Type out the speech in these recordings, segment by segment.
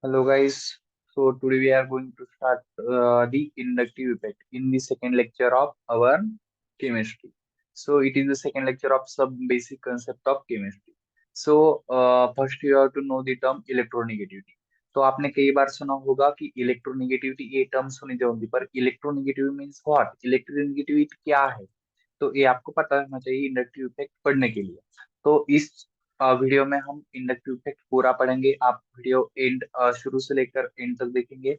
Hello guys. So today we are going to start the inductive effect in the second lecture of our chemistry. So it is the second lecture of some basic concept of chemistry. So first you have to know the term electronegativity. तो आपने कई बार सुना होगा कि electronegativity ये term सुनी होगी पर इलेक्ट्रोनेगेटिविटी मीन्स व्हाट इलेक्ट्रोनेगेटिविटी क्या है। तो ये आपको पता होना चाहिए इंडक्टिव इफेक्ट पढ़ने के लिए। तो इस वीडियो में हम इंडक्टिव इफेक्ट पूरा पढ़ेंगे। आप वीडियो एंड शुरू से लेकर एंड तक देखेंगे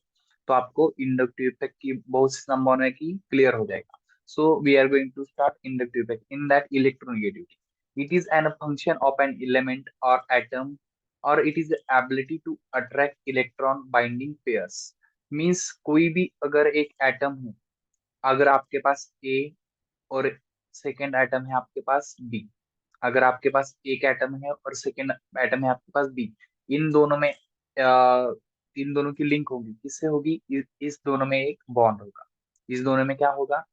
तो आपको इंडक्टिव इफेक्ट की बहुत सी संभावना है कि क्लियर हो जाएगा। So we are going to start inductive effect in that electronegativity it is an function of an element और एटम और it is ability to attract electron binding pairs. Means कोई भी अगर एक एटम है, अगर आपके पास ए और सेकेंड एटम है आपके पास बी, अगर आपके पास एक एटम है और सेकेंड एटम है आपके पास बी, इन दोनों में इन दोनों की लिंक होगी, किससे होगी? इस दोनों में एक बॉन्ड होगा। इस दोनों में क्या होगा?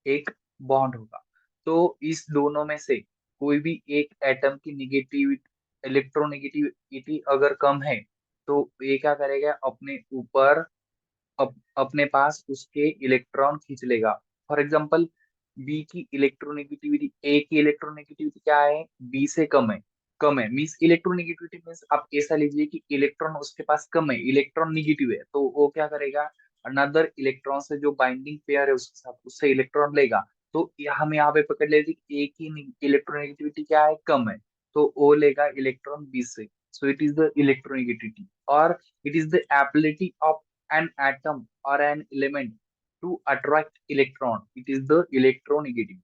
एक बॉन्ड होगा। तो इस दोनों में से कोई भी एक एटम की निगेटिव इलेक्ट्रोनेगेटिविटी अगर कम है तो ये क्या करेगा? अपने ऊपर अपने पास उसके इलेक्ट्रॉन खींच लेगा। फॉर एग्जाम्पल बी की इलेक्ट्रोनेगेटिविटी, ए की इलेक्ट्रोनेगेटिविटी क्या है? बी से कम है। कम है मीन्स इलेक्ट्रोनेगेटिविटी मीन्स आप ऐसा लीजिए कि इलेक्ट्रॉन उसके पास कम है, इलेक्ट्रॉन निगेटिव है, तो वो क्या करेगा? अनदर इलेक्ट्रॉन से जो बाइंडिंग पेयर है उसके साथ उससे इलेक्ट्रॉन लेगा। तो हम यहाँ पे पकड़ लेते हैं कि ए की इलेक्ट्रोनेगेटिविटी क्या है? कम है। तो वो लेगा इलेक्ट्रॉन बी से। So it is the electronegativity और it is the ability of an atom or an element to attract electron. It is the electronegativity.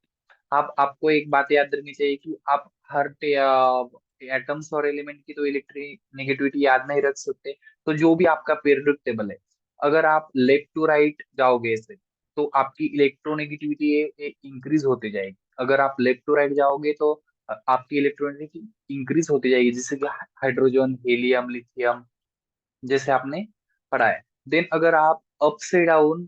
आप आपको एक बात याद रखनी चाहिए कि आप हर एटम्स और एलिमेंट की तो इलेक्ट्रोनेगेटिविटी याद नहीं रख सकते। तो जो भी आपका पीरियोडिक टेबल है, अगर आप लेफ्ट टू राइट जाओगे ऐसे तो आपकी इलेक्ट्रोनेगेटिविटी इंक्रीज होती जाएगी। अगर आप लेफ्ट टू राइट जाओगे तो आपकी इलेक्ट्रोनेगेटिविटी इंक्रीज होती जाएगी, जैसे कि हाइड्रोजन, हीलियम, लिथियम, जैसे आपने पढ़ा है। देन अगर आप अप से डाउन,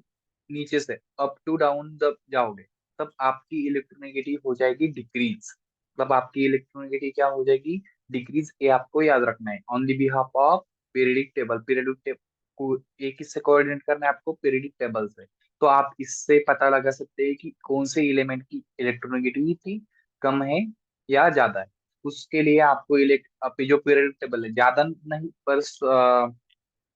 नीचे से अप टू डाउन जब जाओगे तब आपकी इलेक्ट्रोनेगेटिव हो जाएगी डिक्रीज। मतलब आपकी इलेक्ट्रोनेगेटिव क्या हो जाएगी? डिक्रीज। ये आपको याद रखना है on the behalf of periodic table. Periodic table को एक किससे कोऑर्डिनेट करना है आपको? पीरियडिक टेबल से। तो आप इससे पता लगा सकते हैं कि कौन से एलिमेंट की इलेक्ट्रोनेगेटिविटी कम है या ज्यादा है। उसके लिए आपको इलेक्ट आपकी जो पीरियडिक टेबल है, ज्यादा नहीं पर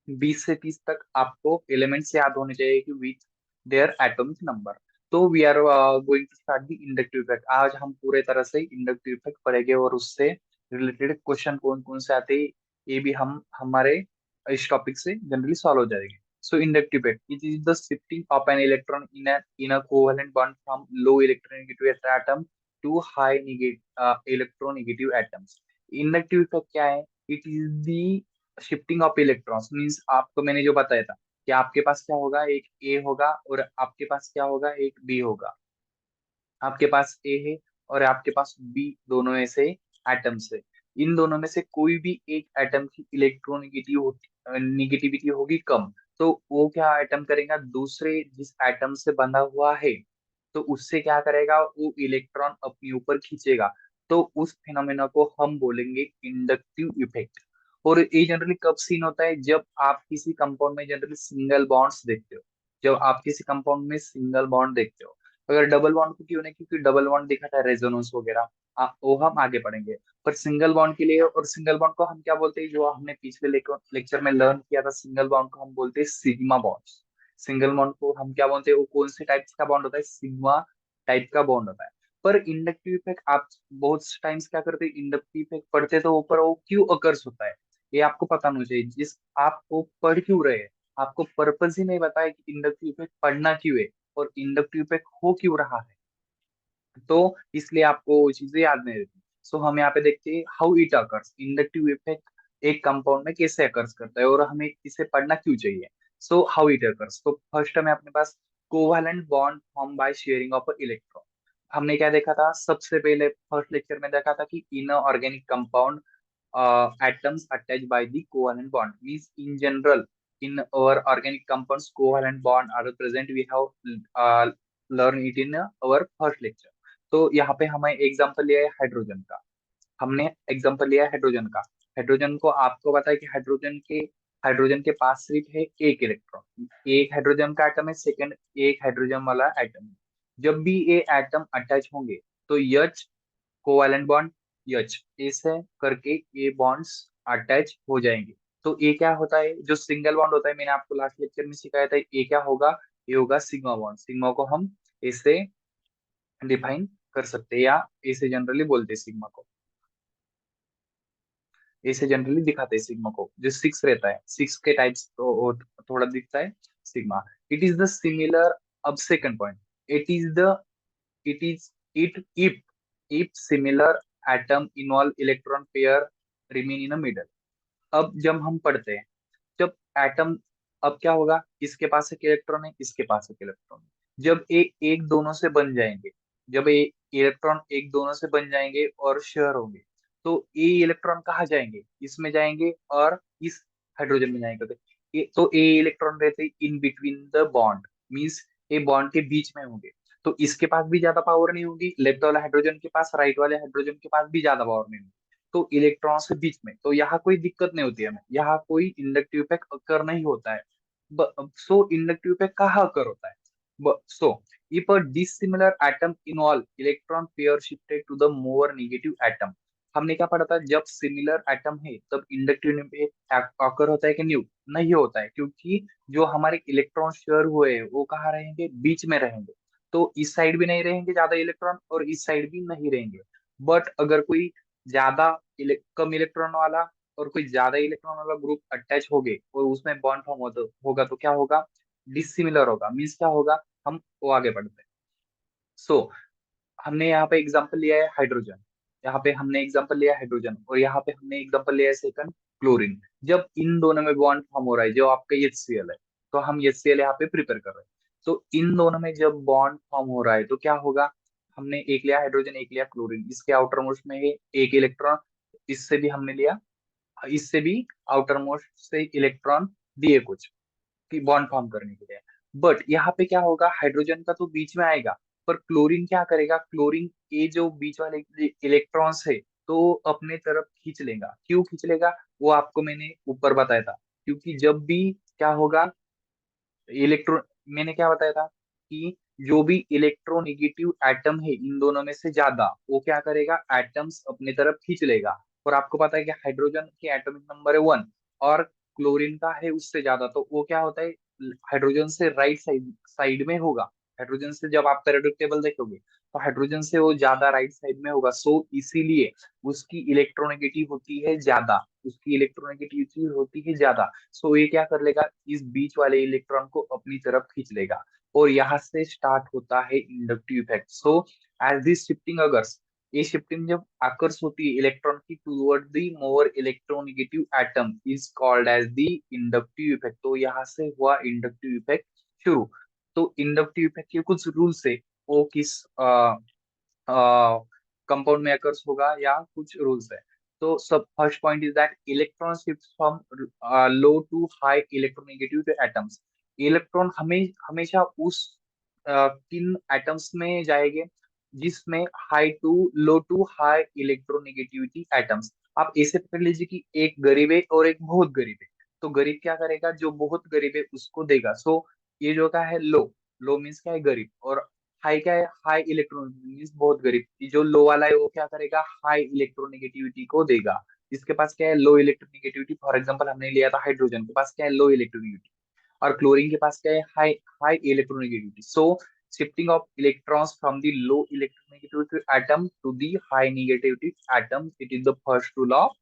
20 से 30 तक आपको एलिमेंट्स याद होने चाहिए कि विच देयर एटॉमिक नंबर। तो we are going to start the inductive effect. आज हम पूरे तरह से इंडक्टिव इफेक्ट पढ़ेंगे और उससे रिलेटेड क्वेश्चन कौन कौन से आते हैं ये भी हम हमारे इस टॉपिक से जनरली सॉल्व हो जाएंगे। So inductive effect it is the shifting of an electron in a covalent bond from low electronegative atom to high electronegative atoms. Inductive effect क्या है? It is the shifting of electrons. Means आपको मैंने जो बताया था कि आपके पास क्या होगा? एक ए होगा और आपके पास क्या होगा? एक बी होगा। आपके पास ए है और आपके पास बी, दोनों में से एटम्स है। इन दोनों में से कोई भी एक एटम की इलेक्ट्रोनेगेटिव निगेटिविटी होगी कम, तो वो क्या एटम करेगा? दूसरे जिस एटम से बंधा हुआ है तो उससे क्या करेगा? वो इलेक्ट्रॉन अपने ऊपर खींचेगा। तो उस फिनोमेना को हम बोलेंगे इंडक्टिव इफेक्ट। और ये जनरली कब सीन होता है? जब आप किसी कंपाउंड में जनरली सिंगल बॉन्ड्स देखते हो। जब आप किसी कंपाउंड में सिंगल बॉन्ड देखते हो, अगर डबल बॉन्ड को क्यों नहीं, क्योंकि डबल बॉन्ड देखा था रेजोनेंस वगैरह, वो हम आगे पढ़ेंगे। पर सिंगल बॉन्ड के लिए, और सिंगल बॉन्ड को हम क्या बोलते हैं? जो हमने पिछले लेक्चर में लर्न किया था, सिंगल बॉन्ड को हम बोलते हैं सिग्मा बॉन्ड। सिंगल बॉन्ड को हम क्या बोलते हैं? वो कौन से टाइप का बॉन्ड होता है? सिग्मा टाइप का बॉन्ड होता है। पर इंडक्टिव इफेक्ट आप बहुत टाइम्स क्या करते हैं? इंडक्टिव इफेक्ट पढ़ते तो ऊपर वो क्यों अकर्स होता है ये आपको पता होना चाहिए। जिस आप वो पढ़ क्यों रहे हैं, आपको पर्पज ही नहीं बताया कि इंडक्टिव इफेक्ट पढ़ना क्यों है और इंडक्टिव इफेक्ट हो क्यों रहा है। तो इसलिए आपको वो चीजें याद नहीं रहती। सो हम यहाँ पे देखते हैं how it occurs. Inductive effect एक कंपाउंड में कैसे अकर्स करता है और हमें इसे पढ़ना क्यों चाहिए। सो हाउ इट अकर्स, तो फर्स्ट हमें अपने पास covalent bond form by sharing of electron. हमने क्या देखा था सबसे पहले? फर्स्ट लेक्चर में देखा था कि in organic compound atoms attached by the covalent bond. Means in general, in our organic compounds covalent bond are present. We have learned it in our first lecture. तो यहाँ पे हमें एग्जांपल लिया है हाइड्रोजन का। हमने एग्जांपल लिया है हाइड्रोजन का। हाइड्रोजन को आपको पता है कि हाइड्रोजन के हाइड्रोजन के पास सिर्फ है एक इलेक्ट्रॉन, एक हाइड्रोजन का एटम है, सेकंड एक हाइड्रोजन वाला एटम है। जब भी ये एटम अटैच होंगे तो यच कोवैलेंट बॉन्ड, यच ऐसे करके ये बॉन्ड्स अटैच हो जाएंगे। तो ये क्या होता है, जो सिंगल बॉन्ड होता है, मैंने आपको लास्ट लेक्चर में सिखाया था, ये क्या होगा, ये होगा सिग्मा बॉन्ड। सिग्मा को हम ऐसे डिफाइन कर सकते हैं, या ऐसे जनरली बोलते हैं सिग्मा को, ऐसे जनरली दिखाते हैं सिग्मा को। जो सिक्स रहता है, सिक्स के टाइप्स तो थोड़ा दिखता है sigma. It is the similar, अब second point, it is the it is it if similar atom involve electron pair remain in a middle. अब जब हम पढ़ते हैं, जब एटम, अब क्या होगा, इसके पास एक इलेक्ट्रॉन है, इसके पास एक इलेक्ट्रॉन है, जब एक दोनों से बन जाएंगे, जब ये इलेक्ट्रॉन एक दोनों से बन जाएंगे और शेयर होंगे, तो ये इलेक्ट्रॉन कहाँ जाएंगे, इसमें जाएंगे और इस हाइड्रोजन में जाएंगे। तो ये इलेक्ट्रॉन रहते in between the bond, means ये बॉन्ड के बीच में होंगे। तो इसके पास भी ज्यादा पावर नहीं होगी, लेफ्ट वाले हाइड्रोजन के पास, राइट वाले हाइड्रोजन के पास भी ज्यादा पावर नहीं होगी। तो इलेक्ट्रॉन से बीच में, तो यहाँ कोई दिक्कत नहीं होती है हमें, यहाँ कोई इंडक्टिव इफेक्ट अकर नहीं होता है। सो इंडक्टिव इफेक्ट कहाँ अकर होता है, so if a dissimilar atom involve electron pair shifted to the more negative atom. हमने क्या पढ़ा था, जब सिमिलर एटम है तब इंडक्टिव इफेक्ट अकर होता है कि न्यू, नहीं होता है, क्योंकि जो हमारे इलेक्ट्रॉन शेयर हुए हैं वो कहाँ रहेंगे, बीच में रहेंगे। तो इस साइड भी नहीं रहेंगे ज्यादा इलेक्ट्रॉन और इस साइड भी नहीं रहेंगे। बट अगर कोई ज्यादा कम इलेक्ट्रॉन वाला और कोई ज्यादा इलेक्ट्रॉन वाला ग्रुप अटैच हो गए और उसमें बॉन्ड फॉर्म होगा तो क्या होगा, डिसिमिलर होगा, मीन्स क्या होगा, हम वो आगे बढ़ते हैं। सो हमने यहाँ पे एग्जांपल लिया है हाइड्रोजन, यहाँ पे हमने एग्जांपल लिया है हाइड्रोजन, और यहाँ पे हमने एग्जांपल लिया है सेकंड क्लोरीन। जब इन दोनों में बॉन्ड फॉर्म हो रहा है, जो आपका HCl है, तो हम HCl यहाँ पे प्रिपेयर कर रहे हैं। तो इन दोनों में जब बॉन्ड फॉर्म हो रहा है तो क्या होगा, हमने एक लिया हाइड्रोजन, एक लिया क्लोरीन, इसके आउटर मोस्ट में है एक इलेक्ट्रॉन, इससे भी हमने लिया, इससे भी आउटर मोस्ट से इलेक्ट्रॉन दिए कुछ कि बॉन्ड फॉर्म करने के लिए। बट यहाँ पे क्या होगा, हाइड्रोजन का तो बीच में आएगा, पर क्लोरीन क्या करेगा, क्लोरीन ये जो बीच वाले इलेक्ट्रॉन्स है तो अपने तरफ खींच लेगा। क्यों खींच लेगा, वो आपको मैंने ऊपर बताया था। क्योंकि जब भी क्या होगा, इलेक्ट्रॉन, मैंने क्या बताया था कि जो भी इलेक्ट्रोनेगेटिव एटम है इन दोनों में से ज्यादा, वो क्या करेगा, एटम्स अपने तरफ खींच लेगा। और आपको पता है कि हाइड्रोजन के एटॉमिक नंबर है 1, और क्लोरीन का है उससे ज्यादा, तो वो क्या होता है, हाइड्रोजन से राइट साइड साइड में होगा। हाइड्रोजन से जब आप पेरियोडिक टेबल देखोगे तो हाइड्रोजन से वो ज्यादा राइट साइड में होगा, सो इसीलिए उसकी इलेक्ट्रोनेगेटिव होती है ज्यादा, उसकी इलेक्ट्रोनेगेटिविटी होती है ज्यादा। सो ये क्या कर लेगा, इस बीच वाले इलेक्ट्रॉन को अपनी तरफ खींच लेगा, और यहाँ से स्टार्ट होता है inductive effect. So as this shifting occurs, ये शिफ्टिंग जब आकर्ष होती है इलेक्ट्रॉन की toward the more electronegative atom is called as the inductive effect. तो यहाँ से हुआ इंडक्टिव इफेक्ट शुरू। तो इंडक्टिव इफेक्ट के कुछ रूल्स है, वो किस कंपाउंड में अकर्स होगा, या कुछ रूल्स है। तो सब first point is that electron shift from low to high electronegative to atoms. Electron हमेशा उस किन एटम्स में जाएंगे जिसमें high to high electronegativity atoms. आप ऐसे पकड़ लीजिए कि एक गरीब है और एक बहुत गरीब है, तो गरीब क्या करेगा, जो बहुत गरीब है उसको देगा। सो ये जो का है लो, लो मीन्स क्या है, गरीब, और हाई क्या है, हाई इलेक्ट्रॉन मीन्स बहुत गरीब, जो लो वाला है वो क्या करेगा, हाई इलेक्ट्रोनेगेटिविटी को देगा। इसके पास क्या है, लो इलेक्ट्रोनेगेटिविटी। फॉर एग्जांपल हमने लिया था हाइड्रोजन के पास क्या है, लो इलेक्ट्रोनेगेटिविटी, और क्लोरीन के पास क्या है, high high electronegativity. So shifting of electrons from the low electronegativity atom to the high negativity atom, it is the first rule of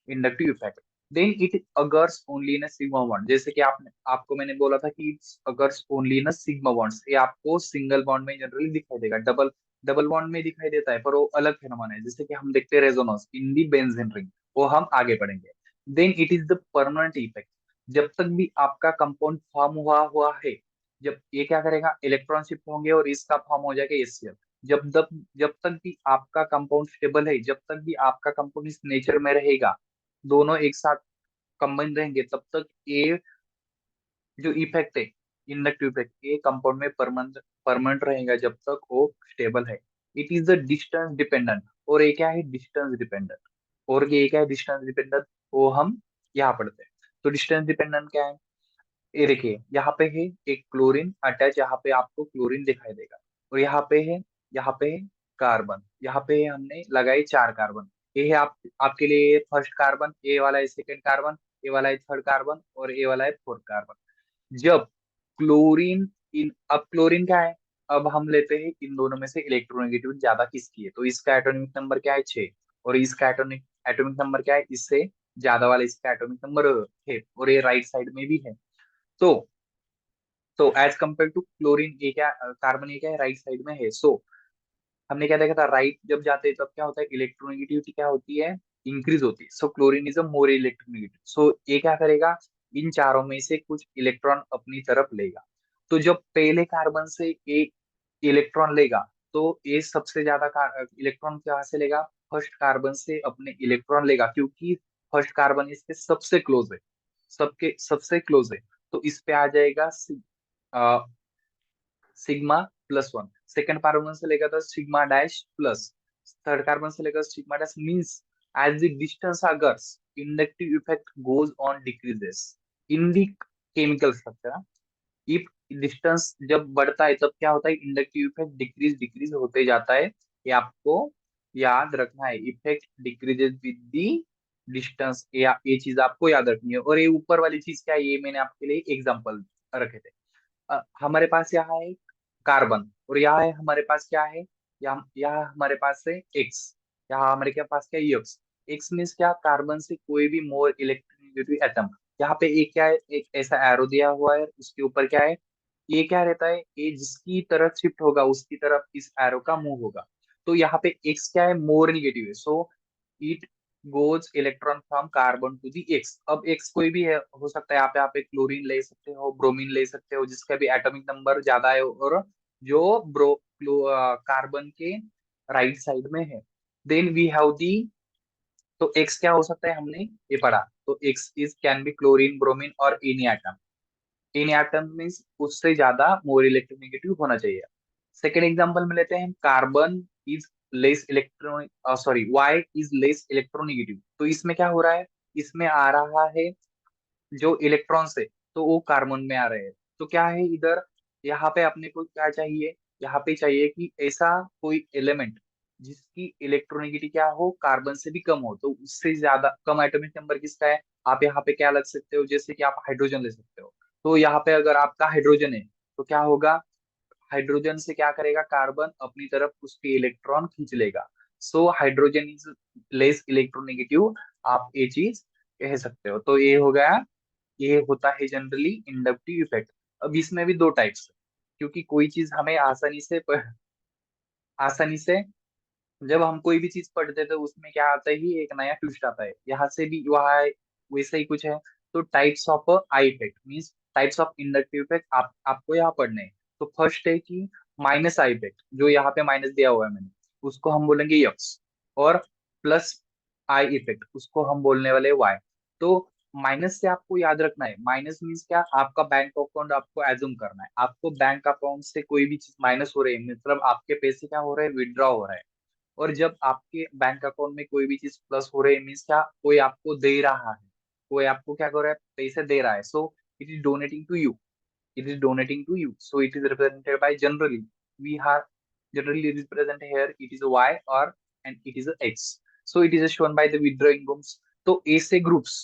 inductive effect. Then it occurs only in a sigma bond, जैसे कि आपने आपको मैंने बोला था कि it's occurs only in a sigma bonds. ये आपको सिंगल बॉन्ड में जनरली दिखाई देगा, डबल डबल बॉन्ड में दिखाई देता है, पर वो अलग फेनोमेना है। जैसे कि हम देखते हैं resonance in the benzene ring, वो हम आगे पढ़ेंगे। Then it is the permanent effect, जब तक भी आपका कंपाउंड फॉर्म हुआ हुआ है, जब ये क्या करेगा, इलेक्ट्रॉन शिफ्ट होंगे और इसका फॉर्म हो जाएगा HCl। जब तक भी आपका कंपाउंड स्टेबल है, जब तक भी आपका कंपाउंड इस नेचर में रहेगा, दोनों एक साथ कंबाइन रहेंगे, तब तक ये जो इफेक्ट है, इंडक्टिव इफेक्ट, ये कंपाउंड में परमानेंट परमानेंट रहेगा जब तक वो स्टेबल है। It is the distance dependent, और ये क्या है, डिस्टेंस डिपेंडेंट, और ये क्या है, डिस्टेंस डिपेंडेंट, वो हम यहाँ पढ़ते हैं। तो डिस्टेंस डिपेंडेंट क्या है? ये देखिए यहाँ पे है एक क्लोरीन अटैच, यहाँ पे आपको क्लोरीन दिखाई देगा, और यहाँ पे है कार्बन, यहाँ पे हमने लगाई 4 कार्बन। ये है आपके लिए फर्स्ट कार्बन, ए वाला है सेकंड कार्बन, ए वाला है थर्ड कार्बन, और ए वाला है फोर्थ कार्बन। जब क्लोरीन इन अब क्लोरीन क्या है? अब हम लेते हैं इन दोनों में से इलेक्ट्रोनेगेटिविटी ज्यादा किसकी है, तो इसका एटॉमिक नंबर क्या है? 6। और इसका एटॉमिक एटॉमिक नंबर क्या है? इससे ज्यादा वाला इसका एटॉमिक नंबर है, और ये राइट साइड में भी है। तो एज कम्पेयर टू क्लोरीन, ये क्या कार्बन, ये क्या है? राइट साइड में है। हमने क्या देखा था? राइट जब जाते हैं तब क्या होता है? इलेक्ट्रोनेगेटिविटी क्या होती है? इंक्रीज होती है। So chlorine is a more electronegative, so ये क्या करेगा? इन चारों में से कुछ इलेक्ट्रॉन अपनी तरफ लेगा। तो जब पहले कार्बन से एक इलेक्ट्रॉन लेगा, तो ये सबसे ज्यादा इलेक्ट्रॉन कहाँ से लेगा? फर्स्ट कार्बन से अपने इलेक्ट्रॉन लेगा, क्योंकि फर्स्ट कार्बन इसके सबसे क्लोज है, सबके सबसे क्लोज है। तो इस पे आ जाएगा सिग्मा +1। सेकंड कार्बन से लेकर तो sigma dash plus, third carbon से लेकर sigma dash, means as the distance occurs inductive effect goes on decreases in the chemical structure. If distance जब बढ़ता है तब क्या होता है? इंडक्टिव इफेक्ट डिक्रीज डिक्रीज होते जाता है। ये आपको याद रखना है, effect decreases with the distance, या ये चीज आपको याद रखनी है। और ये ऊपर वाली चीज क्या है, ये मैंने आपके लिए एग्जांपल रखे थे। हमारे पास यहाँ है कार्बन, और यहाँ है हमारे पास क्या है? यहाँ हमारे पास है एक्स, यहाँ हमारे क्या पास क्या है? एक्स। एक्स मीन्स क्या? कार्बन से कोई भी मोर इलेक्ट्रोनेगेटिव एटम। यहाँ पे एक क्या है? एक ऐसा एरो दिया हुआ है, उसके ऊपर क्या है? ये क्या रहता है? ये जिसकी तरफ शिफ्ट होगा उसकी तरफ इस एरो का मूव होगा। तो यहाँ पे एक्स क्या है? मोर नेगेटिव है, so it goes electron from carbon to the X. अब एक्स कोई भी है, हो सकता है यहाँ पे क्लोरीन ले सकते हो, ब्रोमीन ले सकते हो, जिसका भी एटॉमिक नंबर ज्यादा है, और जो कार्बन के राइट साइड में है। देन वी हैव दी, तो एक्स क्या हो सकता है? हमने ये पढ़ा। तो x is can be chlorine, bromine और एनी एटम। इन एटम मीन्स उससे ज्यादा मोर इलेक्ट्रोनेगेटिव होना चाहिए। सेकेंड एग्जांपल में लेते हैं, carbon is less electron, sorry, Y is less electronegative. तो इसमें क्या हो रहा है? इसमें आ रहा है जो इलेक्ट्रॉन्स है, तो वो कार्बन में आ रहे हैं। तो क्या है इधर? यहाँ पे अपने को क्या चाहिए? यहाँ पे चाहिए कि ऐसा कोई एलिमेंट जिसकी इलेक्ट्रोनेगेटिविटी क्या हो? कार्बन से भी कम हो। तो उससे ज्यादा कम एटॉमिक नंबर किसका है? आप यहाँ पे क्या लग सकते हो? जैसे कि आप हाइड्रोजन ले सकते हो। तो यहाँ पे अगर आपका हाइड्रोजन है, तो क्या होगा? हाइड्रोजन से क्या करेगा? कार्बन अपनी तरफ उसके इलेक्ट्रॉन खींच लेगा। So hydrogen is less electronegative, आप ये चीज कह सकते हो। तो ये हो गया, ये होता है जनरली इंडक्टिव इफेक्ट। अब इसमें भी दो टाइप्स है, क्योंकि कोई चीज हमें आसानी से जब हम कोई भी चीज पढ़ते हैं तो उसमें क्या आता है? ही एक नया ट्विस्ट आता है, यहाँ से भी वहाँ वैसे ही कुछ है। तो types of I effect means types of inductive effect आपको यहाँ पढ़ने हैं। तो फर्स्ट है कि माइनस आई इफेक्ट, जो यहाँ पे माइनस दिया हुआ है मैंने, उसको हम बोलेंगे यक्स। और प्लस आई इफेक्ट, उसको हम बोलने वाले वाई। तो माइनस से आपको याद रखना है, माइनस मीन्स क्या? आपका बैंक अकाउंट आपको एज्यूम करना है, आपको बैंक अकाउंट से कोई भी चीज माइनस हो रही है, मतलब आपके पैसे क्या हो रहे हैं? विड्रॉ हो रहा है। और जब आपके बैंक अकाउंट में कोई भी चीज प्लस हो रही है, मीन्स क्या? कोई आपको दे रहा है, कोई आपको क्या कर रहा है? पैसे दे रहा है। So it is donating to you, it is donating to you, so it is represented by generally, we are generally represent here, it is a y, or and it is a x. So it is shown by the withdrawing groups. तो ऐसे groups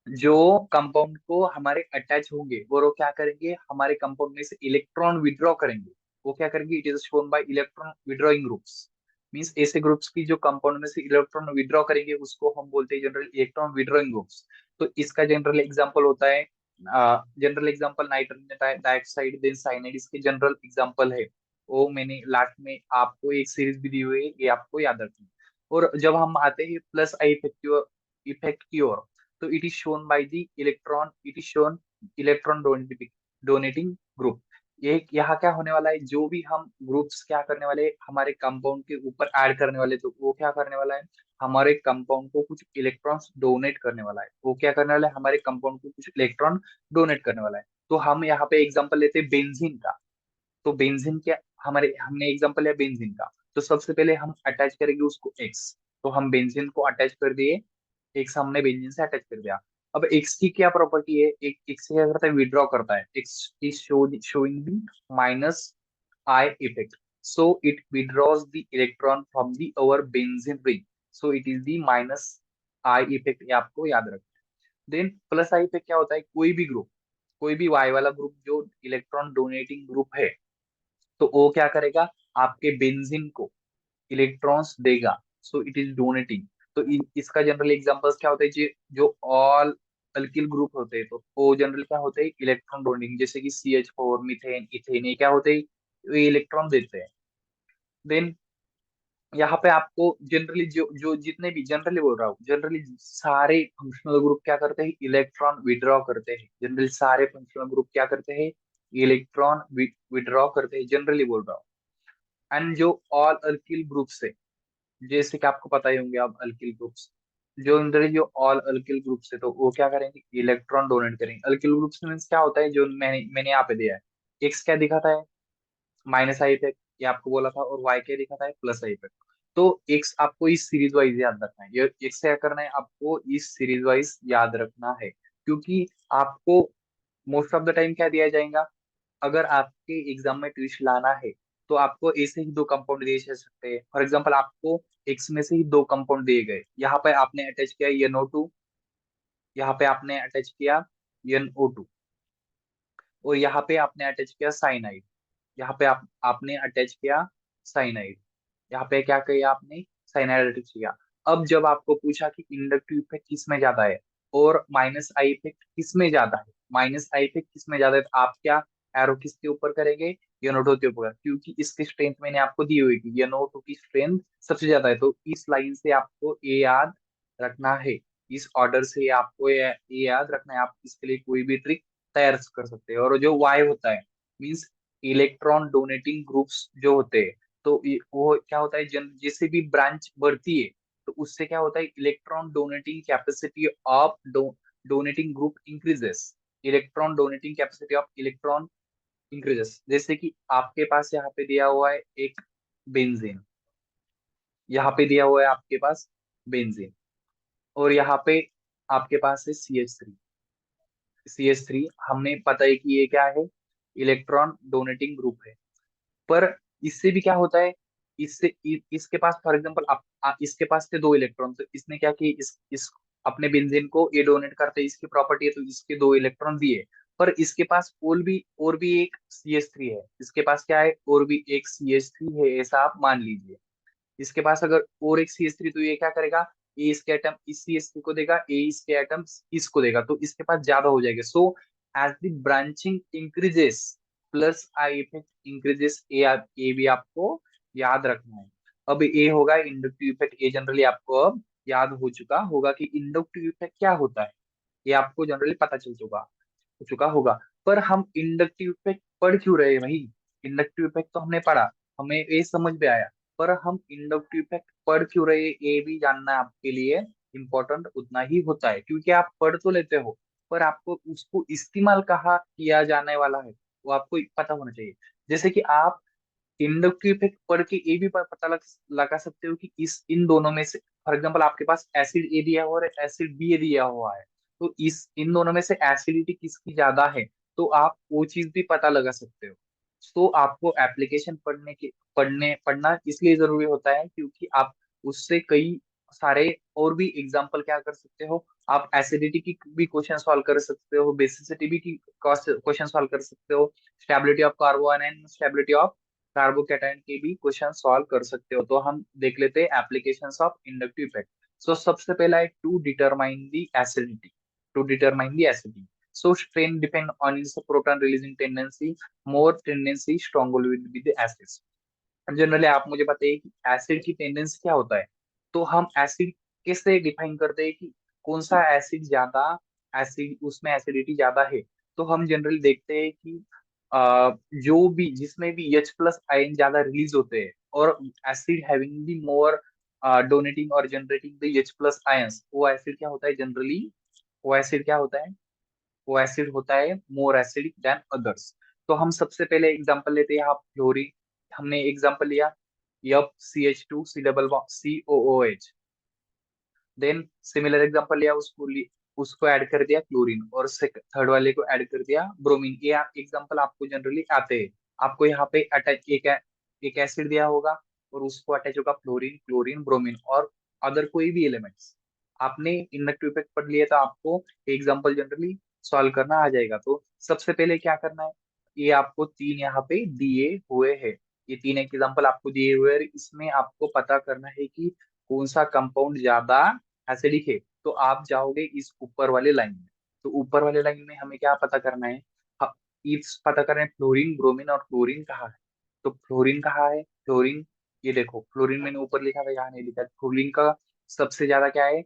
जो compound को हमारे attach होंगे, वो क्या करेंगे? हमारे कंपाउंड में से इलेक्ट्रॉन विड्रॉ करेंगे। वो क्या करेंगे? It is shown by electron withdrawing groups. Means ऐसे ग्रुप्स की जो कंपाउंड में से इलेक्ट्रॉन विड्रॉ करेंगे, उसको हम बोलते हैं जनरल इलेक्ट्रॉन विड्रॉइंग ग्रुप्स। तो इसका जनरल एग्जांपल होता है, general example nitrogen dioxide, then cyanide, इसके जनरल एग्जांपल है। वो मैंने लास्ट में आपको एक सीरीज भी दी हुई है, ये आपको याद रखना है। और जब हम आते हैं प्लस आई इफेक्ट की ओर, तो it is shown by the electron, it is shown electron donating group. ये यहाँ क्या होने वाला है? जो भी हम ग्रुप्स क्या करने वाले हैं, हमारे कंपाउंड के ऊपर ऐड करने वाले, तो वो क्या करने वाला है? हमारे कंपाउंड को कुछ इलेक्ट्रॉन्स डोनेट करने वाला है। वो क्या करने वाला है? हमारे कंपाउंड को कुछ इलेक्ट्रॉन डोनेट करने वाला है। तो हम यहाँ पे एग्जांपल लेते हैं बेंजीन का। तो बेंजीन क्या, हमारे हमने एग्जांपल लिया बेंजीन का। तो सबसे पहले हम अटैच करेंगे उसको एक्स। तो हम बेंजीन को अटैच कर दिए, एक्स हमने बेंजीन से अटैच कर दिया। अब एक्स की क्या प्रॉपर्टी है, एक एक्स क्या करता है, विड्रॉ करता है, x is showing the minus I effect, so it withdraws the electron from the our benzene ring, so it is the minus I effect, ये आपको याद रखना है। देन प्लस आई इफेक्ट क्या होता है, कोई भी ग्रुप, कोई भी वाई वाला ग्रुप जो इलेक्ट्रॉन डोनेटिंग ग्रुप है, तो वो क्या करेगा, आपके बेंजीन को इलेक्ट्रॉन्स देगा, सो इट इज डोनेटिंग। तो इसका जनरल एग्जांपल्स क्या होते हैं, जो ऑल अल्किल ग्रुप होते हैं, तो वो जनरल क्या होते हैं, इलेक्ट्रॉन डोनेटिंग, जैसे कि CH4, मीथेन, इथेन, ये क्या होते हैं, ये इलेक्ट्रॉन देते हैं। देन यहाँ पे आपको जनरली जो जो जितने भी, जनरली बोल रहा हूँ, जनरली सारे फंक्शनल ग्रुप क्या करते हैं, इलेक्ट्रॉन विड्रॉ करते हैं, जनरली सारे फंक्शनल ग्रुप क्या करते हैं, इलेक्ट्रॉन विड्रॉ करते हैं, जनरली बोल रहा हूँ। एंड जो ऑल अल्किल ग्रुप्स है, जैसे कि आपको पता ही होंगे, आप अल्किल ग्रुप्स, जो जनरली जो ऑल अल्किल ग्रुप्स है, तो वो क्या करेंगे, इलेक्ट्रॉन डोनेट करेंगे। अल्किल ग्रुप्स मीन्स क्या होता है, जो मैंने मैंने यहाँ पे दिया है, एक्स क्या दिखाता है, माइनस आई इफेक्ट, ये आपको बोला था, और वाई क्या दिखाता है, प्लस आई इफेक्ट। तो एक्स आपको इस सीरीज वाइज याद रखना है, ये एक्स क्या करना है, आपको इस सीरीज वाइज याद रखना है, क्योंकि आपको मोस्ट ऑफ द टाइम क्या दिया जाएगा, अगर आपके एग्जाम में ट्विस्ट लाना है, तो आपको ऐसे ही दो कंपाउंड दिए जा सकते हैं। फॉर एग्जाम्पल आपको एक्स में से ही दो कंपाउंड दिए गए, यहाँ पे आपने अटैच किया NO2, यहाँ पे आपने अटैच किया NO2, और यहाँ पे आपने अटैच किया साइनाइड, यहाँ पे आपने अटैच किया साइनाइड, यहाँ पे क्या किया आपने, साइनाइड अटैच किया। अब जब आपको पूछा कि इंडक्टिव इफेक्ट किस में ज्यादा है और माइनस आई इफेक्ट किस में ज्यादा है, माइनस आई इफेक्ट किस में ज्यादा है, तो आप क्या एरो किसके ऊपर करेंगे, NO2 के ऊपर, क्योंकि इसकी स्ट्रेंथ मैंने आपको दी हुई है, NO2 की स्ट्रेंथ सबसे ज्यादा है, तो इस लाइन से आपको ए याद रखना है, इस ऑर्डर से आपको ये याद रखना है। आप इसके लिए कोई भी ट्रिक तैयार कर सकते हैं। और जो वाई होता है, मीन्स इलेक्ट्रॉन डोनेटिंग ग्रुप्स जो होते हैं, तो वो क्या होता है, जैसे भी ब्रांच बढ़ती है, तो उससे क्या होता है, electron donating capacity of donating group increases, electron donating capacity of electron increases. जैसे कि आपके पास यहाँ पे दिया हुआ है एक बेंजीन, यहाँ पे दिया हुआ है आपके पास बेंजीन, और यहाँ पे आपके पास है CH3, CH3 हमने पता है कि ये क्या है, इलेक्ट्रॉन डोनेटिंग ग्रुप है। पर इससे भी क्या होता है, इसके पास फॉर एग्जांपल इसके पास थे दो इलेक्ट्रॉन, तो इसने क्या किया, इस अपने बेंजीन को ये डोनेट करते हैं, इसकी प्रॉपर्टी है, तो इसके दो इलेक्ट्रॉन दिए। पर इसके पास और भी एक CH3 है, इसके पास क्या है, और भी एक CH3 है, ऐसा आप मान लीजिए। इसके पास अगर और एक CH3, तो ये क्या करेगा, ए इसके एटम इस CH3 को देगा, ए इसके एटम इसको देगा, तो इसके पास ज्यादा हो जाएगा। So as the branching increases, plus I effect increases, ए भी आपको याद रखना है। अब ए होगा इंडक्टिव इफेक्ट, ए जनरली आपको अब याद हो चुका होगा कि इंडक्टिव इफेक्ट क्या होता है, ये आपको जनरली पता चल चुका होगा। पर हम इंडक्टिव इफेक्ट पढ़ क्यों रहे हैं भाई, इंडक्टिव इफेक्ट तो हमने पढ़ा, हमें ये समझ में आया, पर हम इंडक्टिव इफेक्ट पढ़ क्यों रहे हैं, ये भी जानना आपके लिए इम्पोर्टेंट उतना ही होता है, क्योंकि आप पढ़ तो लेते हो, पर आपको उसको इस्तेमाल कहाँ किया जाने वाला है, वो आपको पता होना चाहिए। जैसे कि आप इंडक्टिव इफेक्ट पढ़ के ये भी पता लगा सकते हो कि इस इन दोनों में से, फॉर एग्जांपल आपके पास एसिड ए दिया हुआ है, एसिड बी दिया हुआ है, तो इस इन दोनों में से एसिडिटी किसकी ज्यादा है, तो आप वो चीज भी पता लगा सकते हो। तो आपको एप्लीकेशन पढ़ना इसलिए जरूरी होता है, क्योंकि आप उससे कई सारे और भी एग्जाम्पल क्या कर सकते हो, आप एसिडिटी की भी क्वेश्चन सॉल्व कर सकते हो, बेसिसिटी की क्वेश्चन सॉल्व कर सकते हो, stability of carbon and stability of carbocation के भी क्वेश्चन सॉल्व कर सकते हो। तो हम देख लेते हैं applications of inductive effect. So सबसे पहला है to determine the acidity, to determine the acidity. So strain depend on its proton releasing tendency, more tendency stronger with the acids। Generally आप मुझे बताइए कि एसिड की टेंडेंसी क्या होता है, तो हम एसिड कैसे डिफाइन करते हैं कि कौन सा एसिड ज्यादा, एसिड उसमें एसिडिटी ज्यादा है। तो हम जनरली देखते हैं कि जो भी जिसमें भी H+ आयन ज्यादा रिलीज होते हैं, और acid having the more donating और जनरेटिंग द H+ आयंस, वो एसिड क्या होता है जनरली, वो एसिड क्या होता है, वो एसिड होता है मोर एसिडिक देन अदर्स। तो हम सबसे पहले एग्जांपल लेते हैं, यहाँ फ्लोरीन, हमने एग्जांपल लिया FCH2 C double COOH। Then similar example लिया उसको ऐड कर दिया क्लोरीन, और थर्ड वाले को ऐड कर दिया ब्रोमीन। ये एग्जांपल आपको जनरली आते हैं। आपको यहाँ पे अटैच एक एसिड दिया होगा, और उसको अटैच होगा फ्लोरीन, क्लोरीन, ब्रोमीन और अदर कोई भी एलिमेंट्स। आपने इंडक्टिव इफेक्ट पढ़ लिया, तो आपको एग्जांपल जनरली सॉल्व करना आ जाएगा। तो सबसे पहले क्या करना है, ये आपको तीन यहाँ पे दिए हुए हैं, ये तीन एग्जांपल आपको दिए हुए हैं। इसमें आपको पता करना है कि कौन सा कंपाउंड ज्यादा एसिडिक है। तो आप जाओगे इस ऊपर वाले लाइन में। तो ऊपर वाले लाइन में हमें क्या पता करना है, इस पता करना है फ्लोरीन, ब्रोमीन और क्लोरीन कहाँ है। तो फ्लोरीन कहाँ है, फ्लोरीन, ये देखो फ्लोरीन मैंने ऊपर लिखा था, यहाँ नहीं लिखा। फ्लोरीन का सबसे ज्यादा क्या है,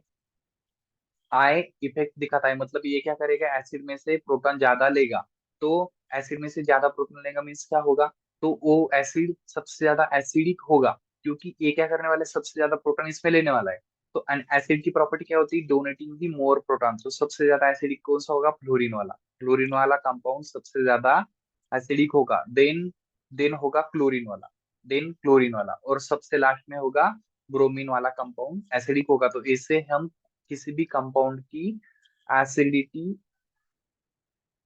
आई इफेक्ट दिखाता है। मतलब ये क्या करेगा, एसिड में से प्रोटॉन ज्यादा लेगा। तो एसिड में से ज्यादा प्रोटॉन लेगा मीन्स क्या होगा, तो वो एसिड सबसे ज्यादा एसिडिक होगा, क्योंकि ये क्या करने वाला है, सबसे ज्यादा प्रोटॉन इसमें लेने वाला है। तो एन एसिड की प्रॉपर्टी क्या होती है, डोनेटिंग दी मोर प्रोटॉन। तो सबसे ज्यादा एसिडिक कौन सा होगा, फ्लोरीन वाला। फ्लोरीन वाला कंपाउंड सबसे ज्यादा एसिडिक होगा। देन होगा क्लोरीन वाला, देन क्लोरीन वाला, और सबसे लास्ट में होगा ब्रोमीन वाला कंपाउंड एसिडिक होगा। तो इससे हम किसी भी कंपाउंड की एसिडिटी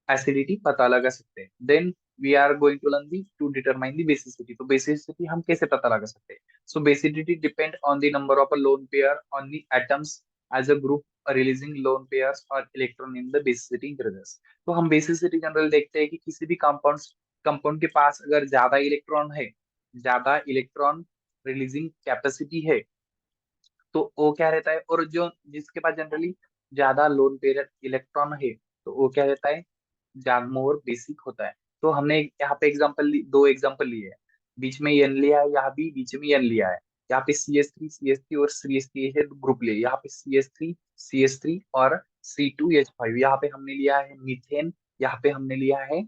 एसिडिटी पता लगा सकते हैं। Then we are going to learn the to determine the basicity. तो बेसिसिटी हम कैसे पता लगा सकते हैं, सो basicity depend on the number of a lone pair on the atoms as a group releasing lone pairs और electron in the basicity increases. तो हम बेसिसिटी जनरल देखते हैं कि किसी भी कंपाउंड के पास अगर ज्यादा इलेक्ट्रॉन है, ज्यादा इलेक्ट्रॉन रिलीजिंग कैपेसिटी है, तो वो क्या रहता है, और जो जिसके पास जनरली ज्यादा लोन पेयर इलेक्ट्रॉन है, तो वो क्या रहता है, ज्यादा मोर बेसिक होता है। तो हमने यहाँ पे दो एग्जांपल लिए हैं। बीच में एन लिया है, यहाँ भी बीच में एन लिया है। यहाँ पे सी एस थ्री और सी एस थ्री ग्रुप लिए, यहाँ पे सी एस थ्री और C2H5। यहाँ पे हमने लिया है मीथेन, यहाँ पे हमने लिया है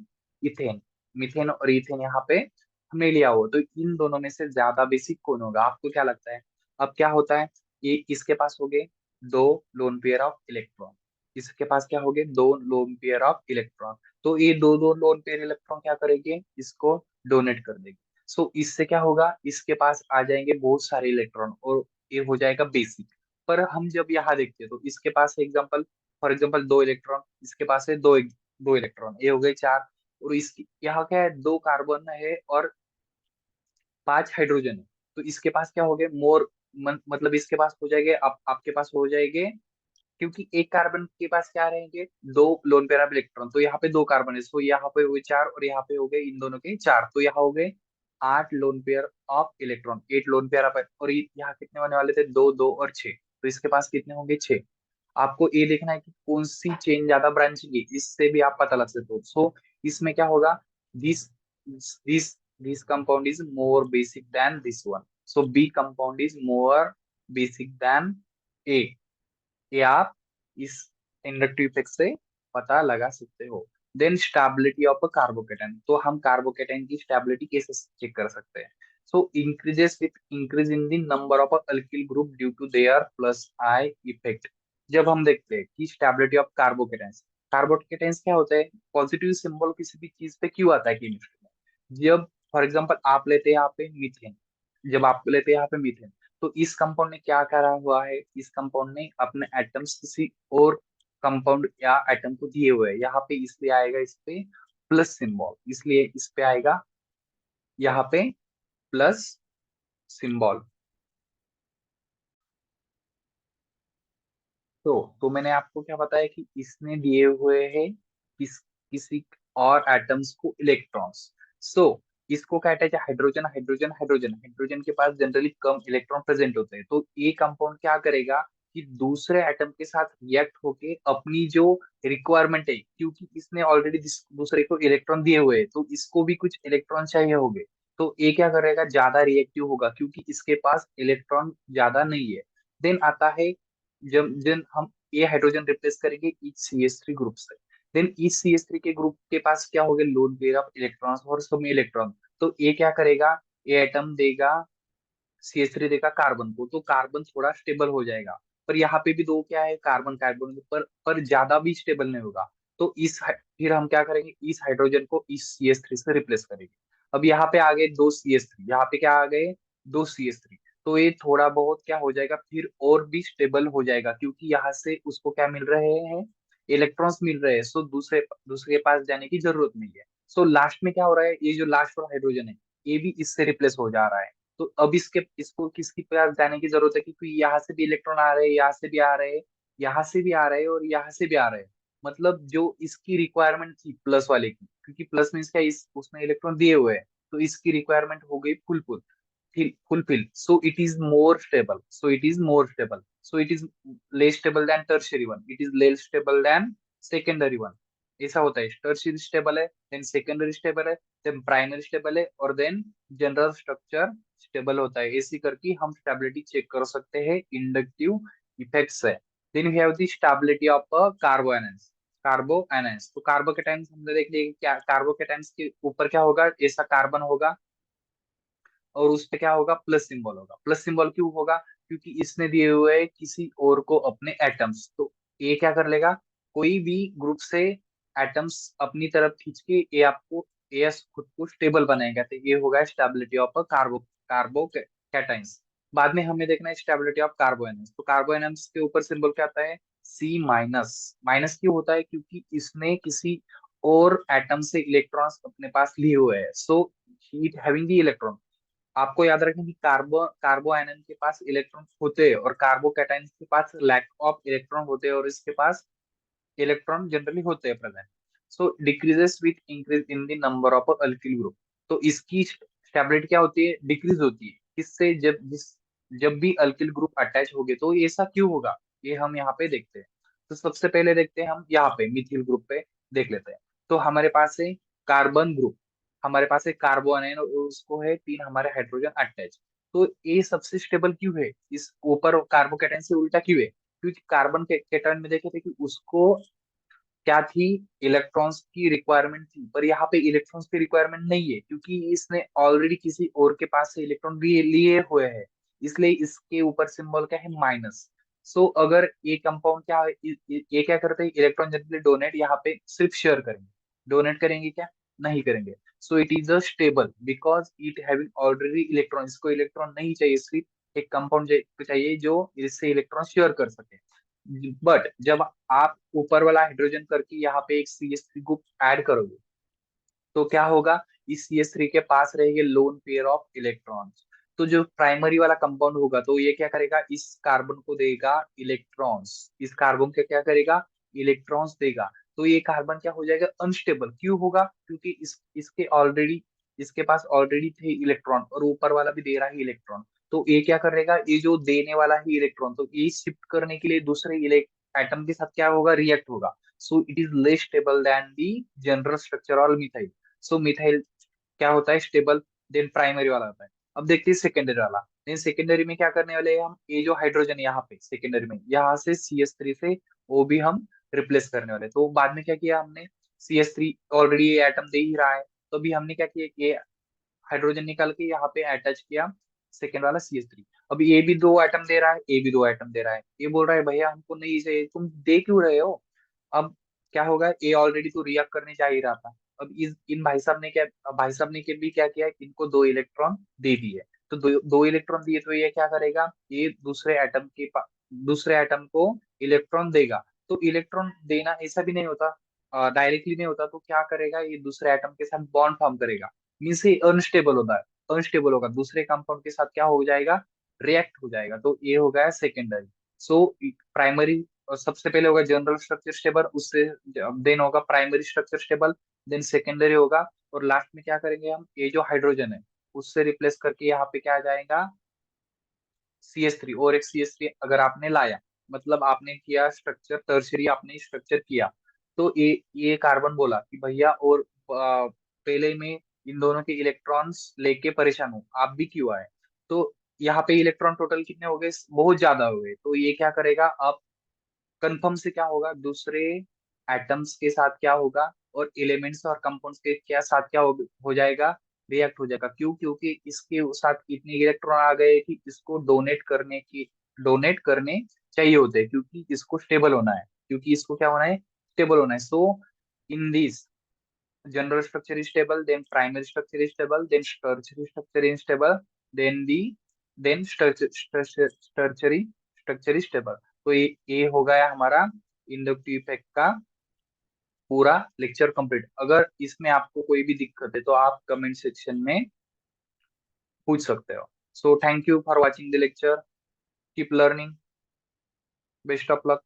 इथेन। मीथेन और इथेन यहाँ पे हमने लिया हो, तो इन दोनों में से ज्यादा बेसिक कौन होगा, आपको क्या लगता है। अब क्या होता है, ये इसके पास हो गए दो लोन पेयर ऑफ इलेक्ट्रॉन, इसके पास क्या हो गए दो लोन पेयर ऑफ इलेक्ट्रॉन। तो ये दो दो लोन पेयर इलेक्ट्रॉन क्या करेंगे, इसको डोनेट कर देंगे। सो इससे क्या होगा, इसके पास आ जाएंगे बहुत सारे इलेक्ट्रॉन, और ये हो जाएगा बेसिक। पर हम जब यहाँ देखते हैं, तो इसके पास एग्जाम्पल, फॉर एग्जाम्पल दो इलेक्ट्रॉन, इसके पास है दो इलेक्ट्रॉन, ये हो गए चार। और इसकी यहाँ क्या है, दो कार्बन है और पांच हाइड्रोजन है। तो इसके पास क्या हो गए मोर, मतलब इसके पास हो जाएंगे, आपके पास हो जाएंगे, क्योंकि एक कार्बन के पास क्या रहेंगे, दो लोन पेयर ऑफ इलेक्ट्रॉन। तो यहाँ पे दो कार्बन है, तो यहाँ पे हो गए चार, और यहाँ पे हो गए इन दोनों के चार। तो यहाँ हो गए आठ lone pair of electron, eight lone pair of. और यहाँ कितने होने वाले थे, दो दो और छह। तो इसके पास कितने होंगे, छह। आपको ये देखना है कि कौन सी चेन ज्यादा ब्रांचिंग है, इससे भी आप पता लग सकते हो। सो इसमें क्या होगा, this this this compound is more basic than this one. So B compound is more basic than A. ये आप इस इंडक्टिव इफेक्ट से पता लगा सकते हो। Then stability of a carbocation. तो हम कार्बोकेटाइन की स्टेबिलिटी कैसे चेक कर सकते हैं, so increases with increase in the number of alkyl group due to their plus I effect. जब हम देखते हैं कि स्टेबिलिटी ऑफ कार्बोकेटाइंस, कार्बोकेटाइंस क्या होता है, पॉजिटिव सिंबल किसी भी चीज पे क्यों आता है केमिस्ट्री में। जब फॉर एग्जांपल आप लेते हैं यहाँ पे मीथेन, जब आप लेते हैं यहाँ पे मीथेन, तो इस कंपाउंड ने क्या करा हुआ है, इस कंपाउंड ने अपने एटम्स किसी और कंपाउंड या एटम को दिए हुए हैं। यहाँ पे इसलिए आएगा इस पे प्लस सिंबल, इसलिए इस पे आएगा यहाँ पे प्लस सिंबल। तो मैंने आपको क्या बताया कि इसने दिए हुए हैं किसी और एटम्स को इलेक्ट्रॉन्स। सो इसको क्या कहते हैं, हाइड्रोजन हाइड्रोजन हाइड्रोजन, हाइड्रोजन के पास जनरली कम इलेक्ट्रॉन प्रेजेंट होते हैं। तो ये कंपाउंड क्या करेगा कि दूसरे एटम के साथ रिएक्ट होके अपनी जो रिक्वायरमेंट है, क्योंकि इसने ऑलरेडी दूसरे को इलेक्ट्रॉन दिए हुए हैं, तो इसको भी कुछ इलेक्ट्रॉन चाहिए होंगे। तो ये क्या करेगा, ज्यादा रिएक्टिव होगा, क्योंकि इसके पास इलेक्ट्रॉन ज्यादा नहीं है। देन आता है, जब जब हम ये हाइड्रोजन रिप्लेस करेंगे इच CH3 ग्रुप से, देन इच CH3 के ग्रुप के पास क्या हो गया, लोन पेयर ऑफ इलेक्ट्रॉन्स और सब में इलेक्ट्रॉन। तो ये क्या करेगा, ये एटम देगा, CH3 देगा कार्बन को, तो कार्बन थोड़ा स्टेबल हो जाएगा। पर यहाँ पे भी दो क्या है, कार्बन कार्बन, पर ज्यादा भी स्टेबल नहीं होगा। तो फिर हम क्या करेंगे, इस हाइड्रोजन को इस CH3 से रिप्लेस करेंगे। अब यहाँ पे आ गए दो CH3, यहाँ पे क्या आ गए, दो CH3। तो ये थोड़ा बहुत क्या हो जाएगा, फिर और भी स्टेबल हो जाएगा, क्योंकि यहाँ से उसको क्या मिल रहे हैं, इलेक्ट्रॉन्स मिल रहे हैं। सो दूसरे दूसरे के पास जाने की जरूरत नहीं है। सो लास्ट में क्या हो रहा है, ये जो लास्ट वाला हाइड्रोजन है ये भी इससे रिप्लेस हो जा रहा है। तो अब इसको किसकी पास जाने की जरूरत है, क्योंकि यहाँ से भी इलेक्ट्रॉन आ रहे हैं, यहाँ से भी आ रहे हैं, यहाँ से भी आ रहे हैं और यहाँ से भी आ रहे हैं। मतलब जो इसकी रिक्वायरमेंट थी प्लस वाले की, क्योंकि प्लस मीन्स क्या, इस उसने इलेक्ट्रॉन दिए हुए हैं, तो इसकी रिक्वायरमेंट हो गई fulfil, fulfill. So it is more stable. So it is more stable. So it is less stable than tertiary one. It is less stable than secondary one. ऐसा होता है, टर्शियरी स्टेबल है, देन सेकेंडरी स्टेबल है, then primary stable है, और then general structure stable होता है। ऐसी करके हम स्टेबिलिटी चेक कर सकते हैं इंडक्टिव इफेक्ट से। Then we have the stability of carbo anions. Carbo anions, तो कार्बो कैटायंस हमने देख लिया, क्या कार्बो कैटायंस के ऊपर क्या होगा, ऐसा कार्बन होगा और उस पे क्या होगा, प्लस सिंबल होगा। प्लस सिंबल क्यों होगा, क्योंकि इसने दिए हुए है किसी और को अपने एटम्स, तो ये क्या कर लेगा, कोई भी ग्रुप से एटम्स अपनी तरफ खींच के ये आपको, ये खुद को स्टेबल बनाएगा। तो ये होगा स्टेबिलिटी ऑफ कार्बो कार्बो कैटाइंस। बाद में हमें देखना है स्टेबिलिटी ऑफ कार्बोएनम्स। तो कार्बोएनम्स के ऊपर सिंबल क्या आता है, सी माइनस। माइनस क्यों होता है, क्योंकि इसने किसी और एटम से इलेक्ट्रॉन्स अपने पास लिए हुए हैं। So it having the electron. आपको याद रखें कि कार्बो आयन के पास इलेक्ट्रॉन होते हैं और कार्बो कैटायन के पास लैक ऑफ इलेक्ट्रॉन होते हैं, और इसके पास इलेक्ट्रॉन जनरली होते हैं present. So decreases with increase in the number of alkyl group. तो इसकी स्टेबिलिटी क्या होती है, डिक्रीज होती है। किससे, जब भी अल्किल ग्रुप अटैच होंगे। तो ऐसा क्यों होगा, ये हम यहाँ पे देखते हैं। तो सबसे पहले देखते हैं हम यहाँ पे मिथिल ग्रुप पे देख लेते हैं। तो हमारे पास है कार्बन ग्रुप, हमारे पास है कार्बोनाइन और उसको है तीन हमारे हाइड्रोजन अटैच। तो ये सबसे स्टेबल क्यों है, इस ऊपर कार्बोकेटाइन से उल्टा क्यों है, क्योंकि कार्बन के केटायन में देखे थे कि उसको क्या थी, इलेक्ट्रॉन्स की रिक्वायरमेंट थी, पर यहाँ पे इलेक्ट्रॉन्स की रिक्वायरमेंट नहीं है, क्योंकि इसने ऑलरेडी किसी और के पास से इलेक्ट्रॉन लिए लिए हुए हैं। इसलिए इसके ऊपर सिंबल क्या है, माइनस। सो अगर ये कंपाउंड क्या है, ये क्या करते हैं, इलेक्ट्रॉन जनरली डोनेट यहाँ पे सिर्फ शेयर करेंगे, डोनेट करेंगे क्या, नहीं करेंगे। सो it is a stable because it having already electron, इसको इलेक्ट्रॉन नहीं चाहिए, सिर्फ एक कंपाउंड चाहिए जो इससे इलेक्ट्रॉन शेयर कर सके। बट जब आप ऊपर वाला हाइड्रोजन करके यहाँ पे एक CH3 ग्रुप ऐड करोगे, तो क्या होगा, इस CH3 के पास रहेंगे लोन पेयर ऑफ इलेक्ट्रॉन्स। तो जो प्राइमरी वाला कंपाउंड होगा, तो ये क्या करेगा, इस कार्बन को देगा इलेक्ट्रॉन्स, इस कार्बन के क्या करेगा, इलेक्ट्रॉन्स देगा। तो ये कार्बन क्या हो जाएगा, अनस्टेबल क्यों होगा, क्योंकि इसके पास ऑलरेडी थे इलेक्ट्रॉन और ऊपर वाला भी दे रहा है इलेक्ट्रॉन। तो ये क्या करेगा, ये जो देने वाला है इलेक्ट्रॉन, तो ये शिफ्ट करने के लिए दूसरे एटम के साथ क्या होगा, रिएक्ट होगा। सो it is less stable then the general structure और मिथाइल। सो मिथाइल क्या होता है, स्टेबल। देन प्राइमरी वाला होता है। अब देखते हैं सेकेंडरी वाला। देन सेकेंडरी में क्या करने वाले हैं हम, ये जो हाइड्रोजन यहाँ पे सेकेंडरी में, यहाँ से CH3 से वो भी हम रिप्लेस करने वाले। तो बाद में क्या किया हमने, CH3 ऑलरेडी ये एटम दे ही रहा है, तो अभी हमने क्या किया, ये हाइड्रोजन निकाल के यहाँ पे अटैच किया सेकेंड वाला CH3। अब ये भी दो एटम दे रहा है, ये भी दो एटम दे रहा है, ये बोल रहा है भैया हमको नहीं चाहिए, तुम दे क्यों रहे हो। अब क्या होगा, ये ऑलरेडी तो रिएक्ट करने जा ही रहा था। अब इस इन भाई साहब ने के भी क्या किया, इनको दो इलेक्ट्रॉन दे दिए। तो दो इलेक्ट्रॉन दिए, तो ये क्या करेगा, ये दूसरे एटम को इलेक्ट्रॉन देगा। तो इलेक्ट्रॉन देना ऐसा भी नहीं होता, डायरेक्टली नहीं होता, तो क्या करेगा, ये दूसरे एटम के साथ बॉन्ड फॉर्म करेगा। मीन्स ये अनस्टेबल होता है, अनस्टेबल होगा, दूसरे कंपाउंड के साथ क्या हो जाएगा, रिएक्ट हो जाएगा। तो ये हो गया सेकेंडरी। सो प्राइमरी, सबसे पहले होगा जनरल स्ट्रक्चर स्टेबल, उससे देन होगा primary structure stable, then secondary होगा, और लास्ट में क्या करेंगे हम, ये जो हाइड्रोजन है उससे रिप्लेस करके यहाँ पे क्या आ जाएगा, CH3। और एक CH3 अगर आपने लाया, मतलब आपने किया स्ट्रक्चर टर्शरी, आपने स्ट्रक्चर किया, तो ये कार्बन बोला कि भैया, और पहले में इन दोनों के इलेक्ट्रॉन्स लेके परेशान हूँ, आप भी क्यों आए। तो यहाँ पे इलेक्ट्रॉन टोटल कितने हो गए, बहुत ज्यादा हो गए। तो ये क्या करेगा, अब कंफर्म से क्या होगा, दूसरे एटम्स के साथ क्या होगा, और एलिमेंट्स और कंपाउंड्स के क्या साथ क्या हो जाएगा, रिएक्ट हो जाएगा। क्यों, क्योंकि इसके साथ इतने इलेक्ट्रॉन आ गए कि इसको डोनेट करने चाहिए होते हैं, क्योंकि इसको स्टेबल होना है, क्योंकि इसको क्या होना है, स्टेबल होना है। So in this general structure is stable, then primary structure is stable, then tertiary structure is stable, then the then structure is stable. तो ये हो गया हमारा इंडक्टिव इफेक्ट का पूरा लेक्चर कंप्लीट। अगर इसमें आपको कोई भी दिक्कत है तो आप कमेंट सेक्शन में पूछ सकते हो। So thank you for watching the lecture, keep learning, best of luck.